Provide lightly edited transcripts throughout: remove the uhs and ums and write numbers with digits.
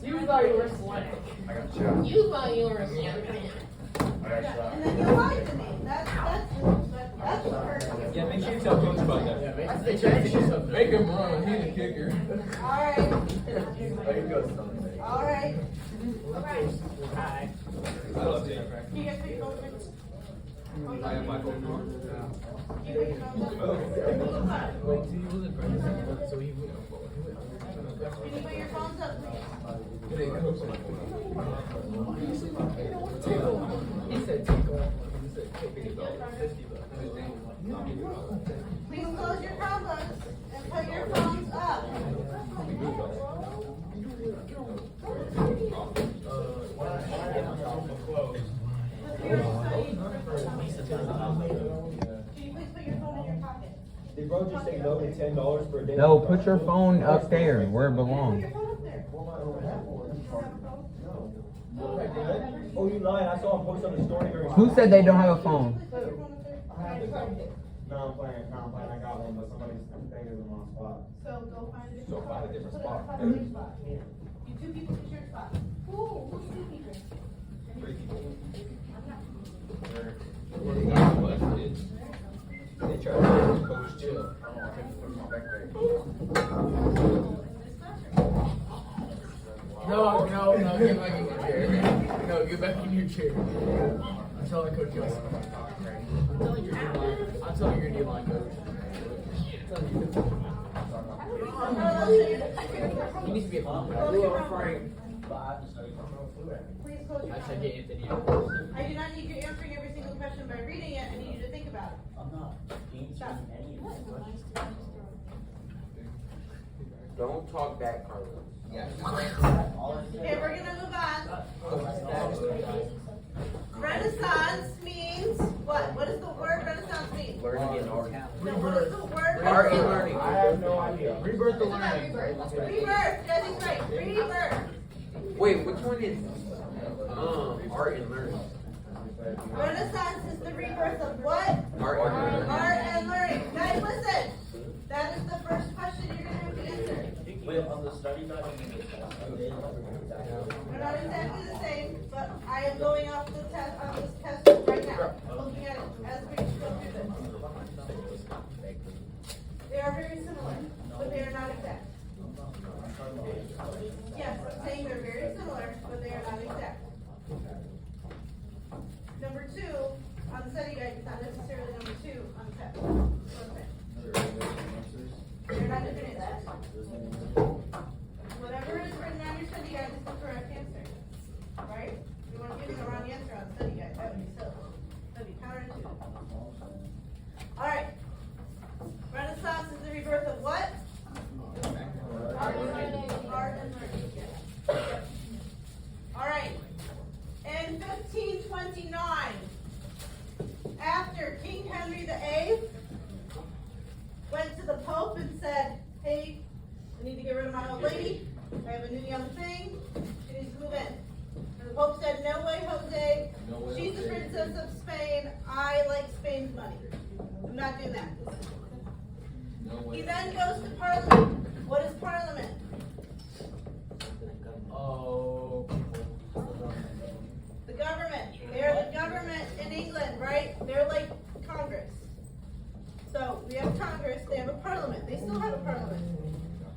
Use by your slang. I got you. Use by your slang. I got you. And then you lied to me. That's what hurt. Yeah, make sure you tell coach about that. Yeah, make him run. He's a kicker. All right. There you go, son. All right. Hi. I love you. Can you guys put your phone down? I have my phone on. You put your phone down? Wait, see, he wasn't practicing, so he went. Can you put your phones up, please? He said take off. He said take it off. Please close your Chromebooks and put your phones up. Can you please put your phone in your pocket? Did bro just say no to $10 for a day? No, put your phone upstairs where it Put belongs. your phone up there. You don't have a phone? Oh, you lying. I saw him post on the story during. Who said they don't have a phone? Please put your phone up there. No, I'm playing. I got one, but somebody's thing is in the wrong spot. So go find a different So spot. find a different Put it- spot. Find a different spot. You two people get your spot. Who's two people? They try to coach chill. No, get back in your chair. No, get back in your chair. I'm telling Coach Johnson. I'm telling your D-line coach. He needs to be a mom. Please close your I said mouth. get Anthony. I do not need you answering every single question by reading it. I need you to think about it. I'm not answering any of these questions. Don't talk back, Carlos. Yeah. Okay, we're gonna move on. Renaissance means what? What does the word Renaissance mean? Learning and art. No, what does the word Art and Renaissance learning. I have no idea. Rebirth the learning. Rebirth. Jesse's right. Rebirth. Wait, which one is art and learning? Renaissance is the rebirth of what? Art and learning. Art and learning. Guys, listen. That is the first question you're gonna have to answer. Wait, on the study document. They're not exactly the same, but I am going off the test on this test right now. Looking at it as we go through this. They are very similar, but they are not exact. Yes, I'm saying they're very similar, but they are not exact. Number two on the study guide is not necessarily number two on the test. They're not definite that. Whatever is written on your study guide is the correct answer. Right? You want to give me the wrong answer on the study guide, that would be silly. That'd be counterintuitive. Alright. Renaissance is the rebirth of what? Art and learning. Art and learning. Alright. In 1529, after King Henry VIII went to the Pope and said, hey, I need to get rid of my old lady. I have a new young thing. She needs to move in. And the Pope said, no way, Jose. She's the princess of Spain. I like Spain's money. I'm not doing that. He then goes to Parliament. What is Parliament? Oh. The government. They're the government in England, right? They're like Congress. So we have Congress, they have a parliament. They still have a parliament.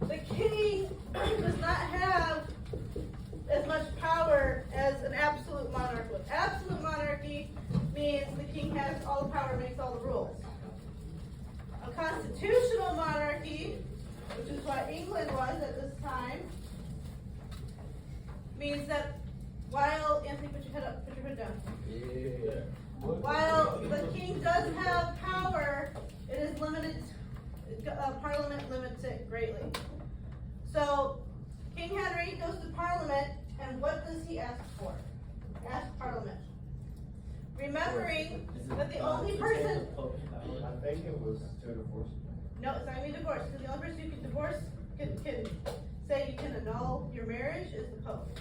The king does not have as much power as an absolute monarch would. Absolute monarchy means the king has all the power, makes all the rules. A constitutional monarchy, which is what England was at this time, means that while, Anthony, put your head up, put your hood down. Yeah. While the king does have power, it is limited, Parliament limits it greatly. So, King Henry goes to Parliament, and what does he ask for? Ask Parliament. Remembering that the only person, I think it was to divorce. no, it's not gonna be divorce, because the only person who can divorce, can say you can annul your marriage is the Pope.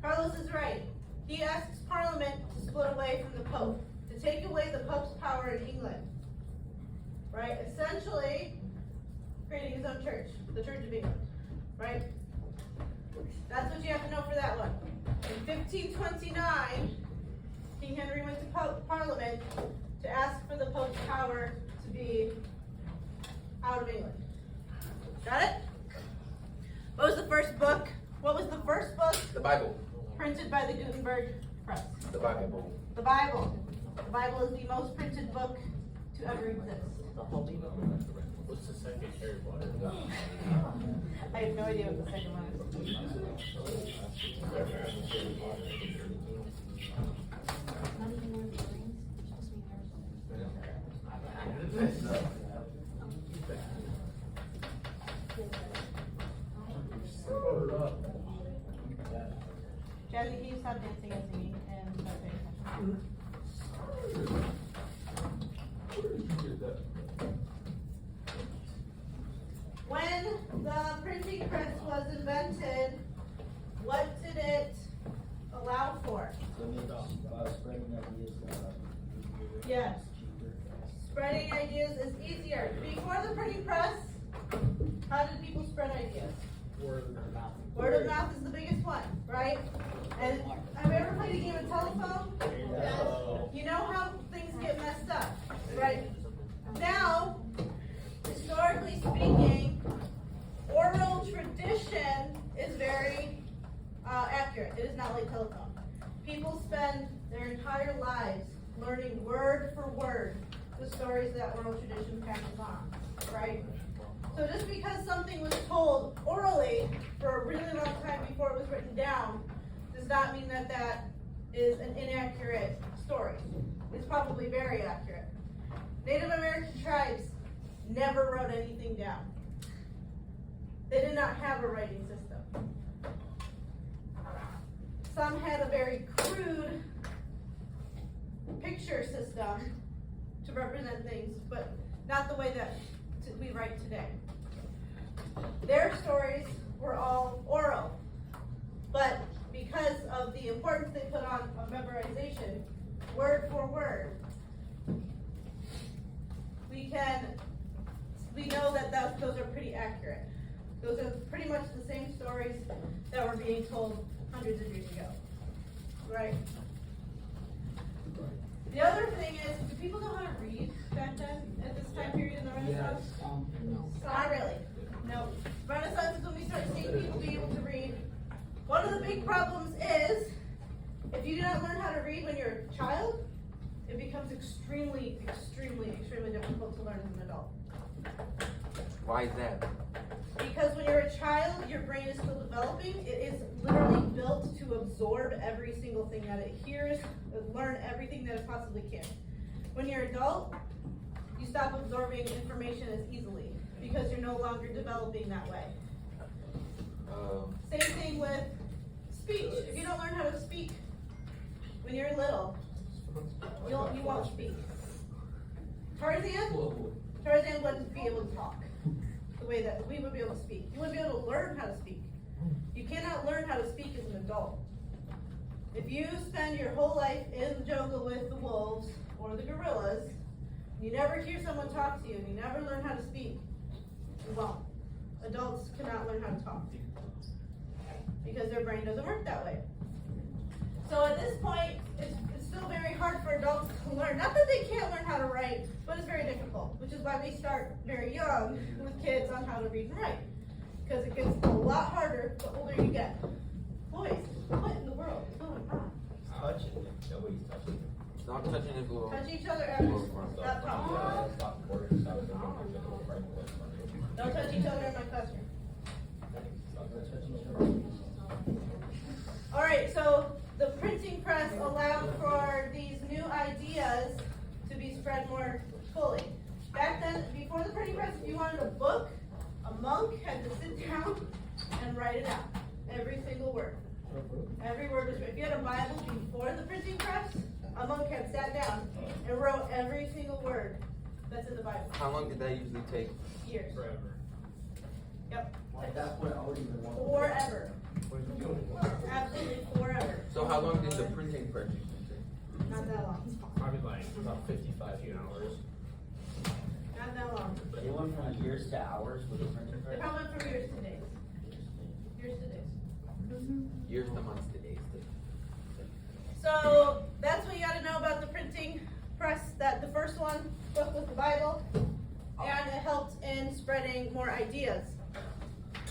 Carlos is right. He asks Parliament to split away from the Pope, to take away the Pope's power in England. Right? Essentially, creating his own church, the Church of England. Right? That's what you have to know for that one. In 1529, King Henry went to Parliament to ask for the Pope's power to be out of England. Got it? What was the first book? What was the first book The Bible. printed by the Gutenberg Press? The Bible. The Bible. The Bible is the most printed book to ever exist. What's the second Harry Potter? I have no idea what the second one is. Jazzy, can you stop dancing and singing and start paying attention? When the printing press was invented, what did it allow for? Spreading ideas, Yes. Spreading ideas is easier. Before the printing press, how did people spread ideas? Word of mouth. Word of mouth is the biggest one, right? And have you ever played a game of telephone? You know how things get messed up, right? Now, historically speaking, oral tradition is very accurate. It is not like telephone. People spend their entire lives learning word for word the stories that oral tradition passes on, right? So just because something was told orally for a really long time before it was written down, does not mean that that is an inaccurate story. It's probably very accurate. Native American tribes never wrote anything down. They did not have a writing system. Some had a very crude picture system to represent things, but not the way that we write today. Their stories were all oral, but because of the importance they put on memorization, word for word, we know that those are pretty accurate. Those are pretty much the same stories that were being told hundreds of years ago, right? The other thing is, do people know how to read back then, at this time period in the Renaissance? No. Not really. No. Renaissance is when we start seeing people be able to read. One of the big problems is, if you do not learn how to read when you're a child, it becomes extremely, extremely, extremely difficult to learn as an adult. Why is that? Because when you're a child, your brain is still developing. It is literally built to absorb every single thing that it hears, learn everything that it possibly can. When you're an adult, you stop absorbing information as easily because you're no longer developing that way. Same thing with speech. If you don't learn how to speak when you're little, you won't speak. Tarzan wouldn't be able to talk the way that we would be able to speak. You wouldn't be able to learn how to speak. You cannot learn how to speak as an adult. If you spend your whole life in the jungle with the wolves or the gorillas, you never hear someone talk to you, and you never learn how to speak, you won't. Adults cannot learn how to talk because their brain doesn't work that way. So at this point, it's still very hard for adults to learn. Not that they can't learn how to write, but it's very difficult, which is why we start very young with kids on how to read and write. Because it gets a lot harder the older you get. Boys, what in the world is going on? Touching it. Nobody's touching it. Stop touching his little. Touch each other after stop talking. Stop recording. Stop touching each other right away. Don't touch each other in my classroom. Stop touching each other. Alright, so the printing press allowed for these new ideas to be spread more fully. Back then, before the printing press, if you wanted a book, a monk had to sit down and write it out. Every single word. Every word was written. If you had a Bible before the printing press, a monk had sat down and wrote every single word that's in the Bible. How long did that usually take? Years. Forever. Yep. At that point, I wouldn't even want. Forever. Absolutely forever. So how long did the printing press usually take? Not that long. Probably like about 55 hours. Not that long. It went from years to hours with the printing It press. probably went from years to days. Years to days. Years to months to days to. So that's what you gotta know about the printing press, that the first one, book was the Bible, and it helped in spreading more ideas.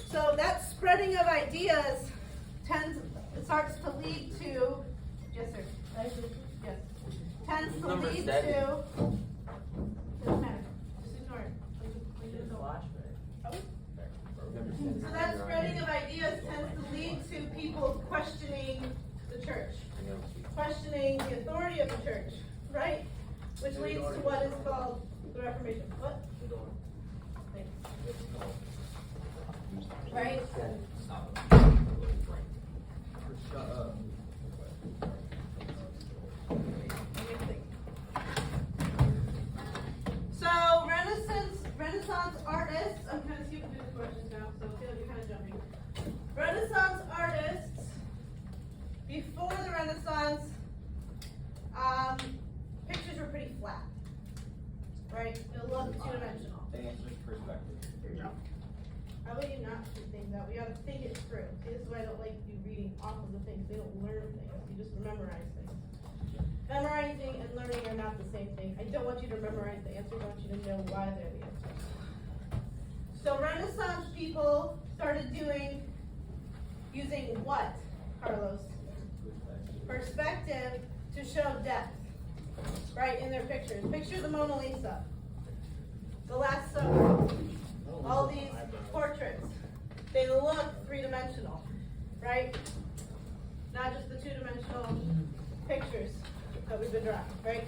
So that spreading of ideas starts to lead to, yes sir, yes, tends to Number lead 7. to, doesn't matter, just ignore it. So that spreading of ideas tends to lead to people questioning the church, questioning the authority of the church, right? Which leads to what is called the Reformation. What? Thanks. Right? So Renaissance artists, I'm kind of skipping through the questions now, so I feel like you're kind of jumping. Renaissance artists, before the Renaissance, pictures were pretty flat, right? It looked two-dimensional. The answer is perspective. How about you not shoot things out? We gotta think it through. See, this is why I don't like you reading off of the things. They don't learn things. You just memorize things. Memorizing and learning are not the same thing. I don't want you to memorize the answers. I want you to know why they're the answers. So Renaissance people started using what, Carlos? Perspective to show depth, right, in their pictures. Picture the Mona Lisa, the Last Supper, all these portraits. They look three-dimensional, right? Not just the two-dimensional pictures that we've been drawing, right?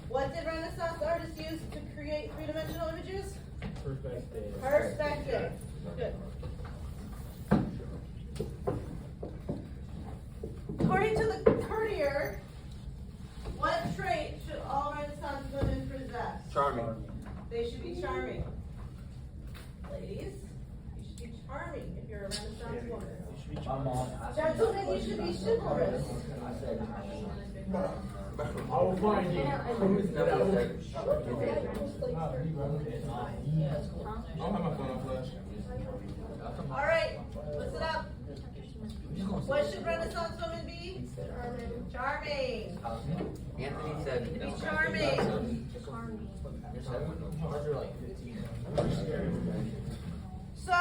What did Renaissance artists use to create three-dimensional images? Perspective. Good. According to the Courtier, what trait should all Renaissance women possess? Charming. They should be charming. Ladies, you should be charming if you're a Renaissance woman. Gentlemen, you should be chivalrous. I will find you. Who's number 7? I don't have my phone on flash. All right, what's it up? What should Renaissance women be? Charming. Anthony said Be no. charming. So,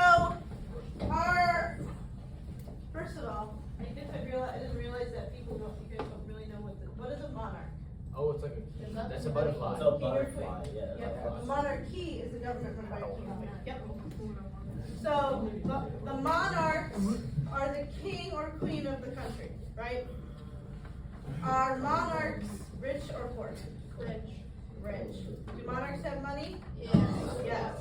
first of all, I didn't realize that you guys don't really know what is a monarch? Oh, it's like that's a butterfly. It's a butterfly, yeah. Yep, a monarchy is a government run by a king. Yep. So, the monarchs are the king or queen of the country, right? Are monarchs rich or poor? Rich. Rich. Do monarchs have money? Yes. Yes.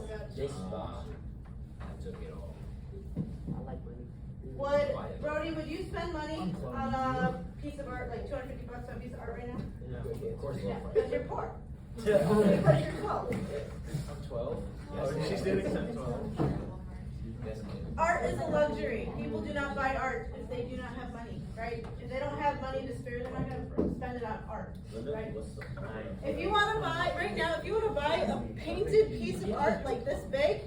Brody, would you spend money on a piece of art, like $250 on a piece of art right now? Of course Yeah, not. because you're poor. Because you're 12. I'm 12. She's doing 12. Art is a luxury. People do not buy art if they do not have money, right? If they don't have money to spare, they're not gonna spend it on art, right? If you wanna buy, right now, if you wanna buy a painted piece of art like this big,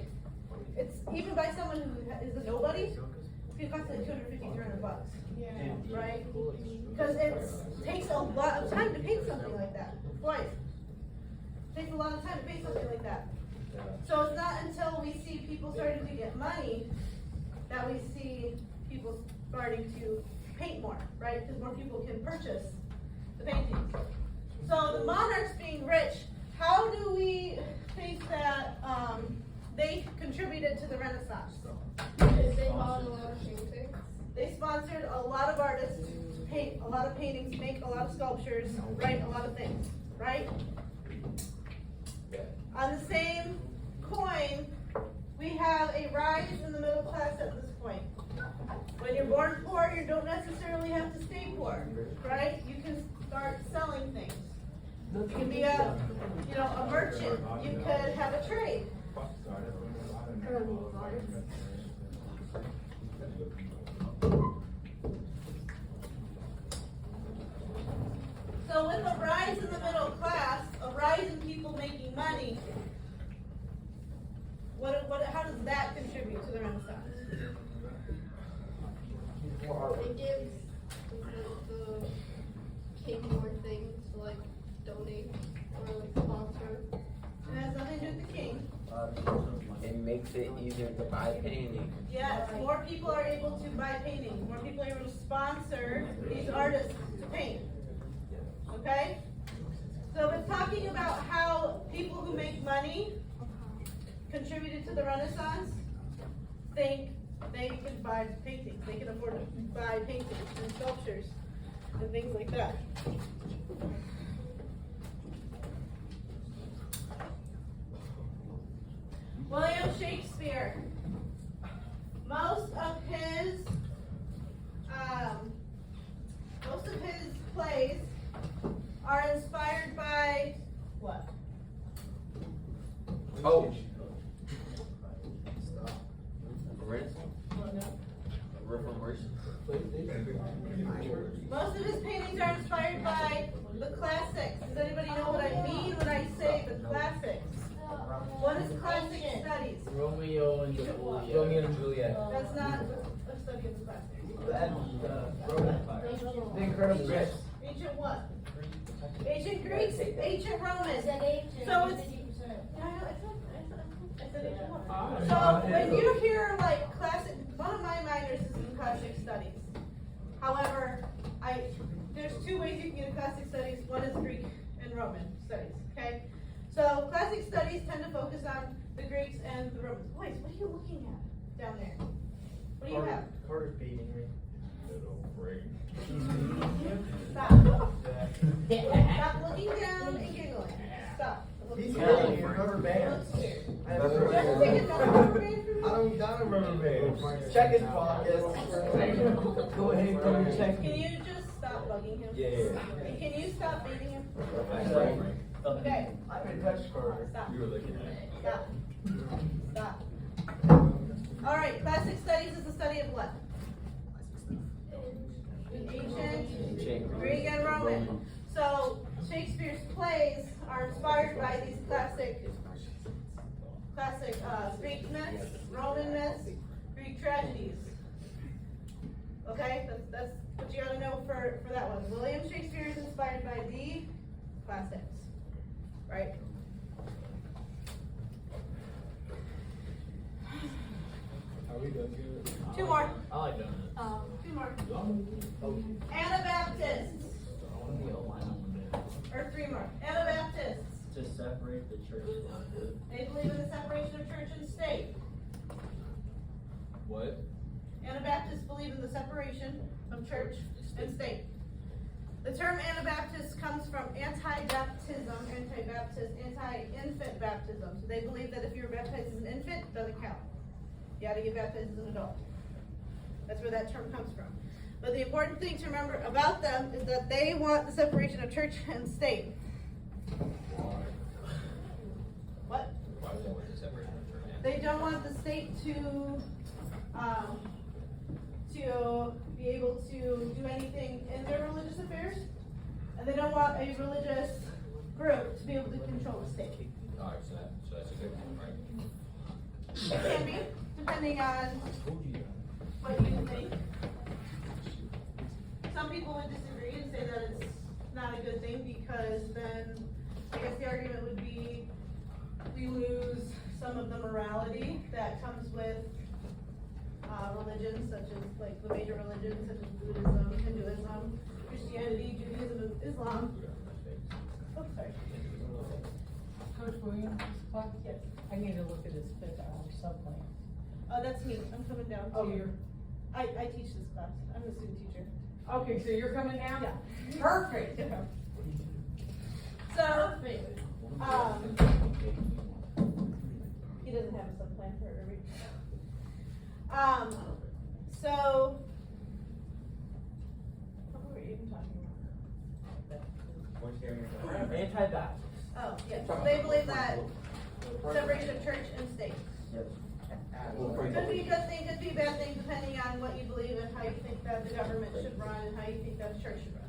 it's even by someone who is a nobody, it costs like $250, $300, right? Because it takes a lot of time to paint something like that. Boy, it takes a lot of time to paint something like that. So it's not until we see people starting to get money that we see people starting to paint more, right? Because more people can purchase the paintings. So the monarchs being rich, how do we think that they contributed to the Renaissance? They sponsored a lot of artists to paint a lot of paintings, make a lot of sculptures, write a lot of things, right? On the same coin, we have a rise in the middle class at this point. When you're born poor, you don't necessarily have to stay poor, right? You can start selling things. You can be a merchant. You could have a trade. So with a rise in the middle class, a rise in people making money, how does that contribute to the Renaissance? to buy paintings. Yes, more people are able to buy paintings, more people are able to sponsor these artists to paint. Okay? So it's talking about how people who make money contributed to the Renaissance think they can buy paintings, they can afford to buy paintings and sculptures and things like that. William Shakespeare. Most of his plays are inspired by what? Oh. Renaissance? Reformation? Most of his paintings are inspired by the classics. Does anybody know what I mean when I say the classics? What is classic studies? Romeo and Juliet. Romeo and Juliet. That's not a study of the classics. Roman Empire. The Incredible Greeks. Ancient what? Ancient Greeks, ancient Romans. So it's, yeah, I said ancient what? So when you hear like classic, one of my minors is in classic studies. However, there's two ways you can get classic studies. One is Greek and Roman studies, okay? So classic studies tend to focus on the Greeks and the Romans. Boys, what are you looking at down there? What do you have? Carter's beating me. Stop. Stop looking down and giggling. Stop. He's Look getting a rubber band. scared. I have You have to take another rubber band from me? I don't got a rubber band. Check his pockets. Go ahead and come and check Can me. you just stop bugging him? Yeah. And can you stop beating him? Okay. Okay. I haven't touched Carter. Stop. You were looking at it. Stop. Stop. All right. Classic studies is the study of what? Ancient Greek and Roman. So Shakespeare's plays are inspired by these classic Greek myths, Roman myths, Greek tragedies. Okay, that's what you gotta know for that one. William Shakespeare is inspired by the classics, right? Are we doing good? Two more. I like donuts. Two more. Anabaptists. Or three more. Anabaptists. To separate the church. They believe in the separation of church and state. What? Anabaptists believe in the separation of church and state. The term Anabaptist comes from anti-baptism, anti-baptist, anti-infant baptism. So they believe that if you were baptized as an infant, it doesn't count. You gotta get baptized as an adult. That's where that term comes from. But the important thing to remember about them is that they want the separation of church and state. What? Why would they want to separate them from that? They don't want the state to be able to do anything in their religious affairs, and they don't want a religious group to be able to control the state. Alright, so that's a good one, right? It can be, depending on what you think. Some people would disagree and say that it's not a good thing because then I guess the argument would be we lose some of the morality that comes with religions such as like the major religions such as Buddhism, Hinduism, Christianity, Judaism, and Islam. Oh, sorry. Coach Williams, Yes. I need to look at his subplan. Oh, that's me. I'm coming down to. Oh, you're, I teach this class. I'm a student teacher. okay, so you're coming down? Yeah. Perfect. So, he doesn't have a subplan for every. So, what were we even talking about? Anti-Baptist. Oh, yes. So they believe that separation of church and state. Could be a good thing, could be a bad thing, depending on what you believe and how you think that the government should run and how you think that the church should run.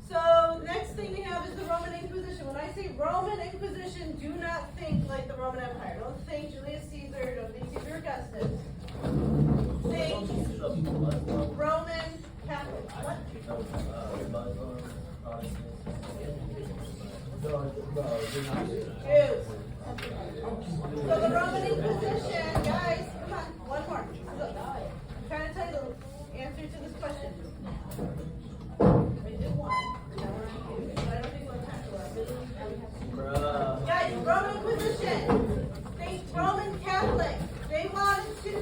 So, next thing we have is the Roman Inquisition. When I say Roman Inquisition, do not think like the Roman Empire. Don't think Julius Caesar, don't think Caesar Augustus. Think Roman Catholic. What? Jews. So the Roman Inquisition, guys, come on, one more. Look, I'm trying to tell you the answer to this question. We did one. But I don't think we'll have to. Guys, Roman Inquisition, they Roman Catholics, they wanted to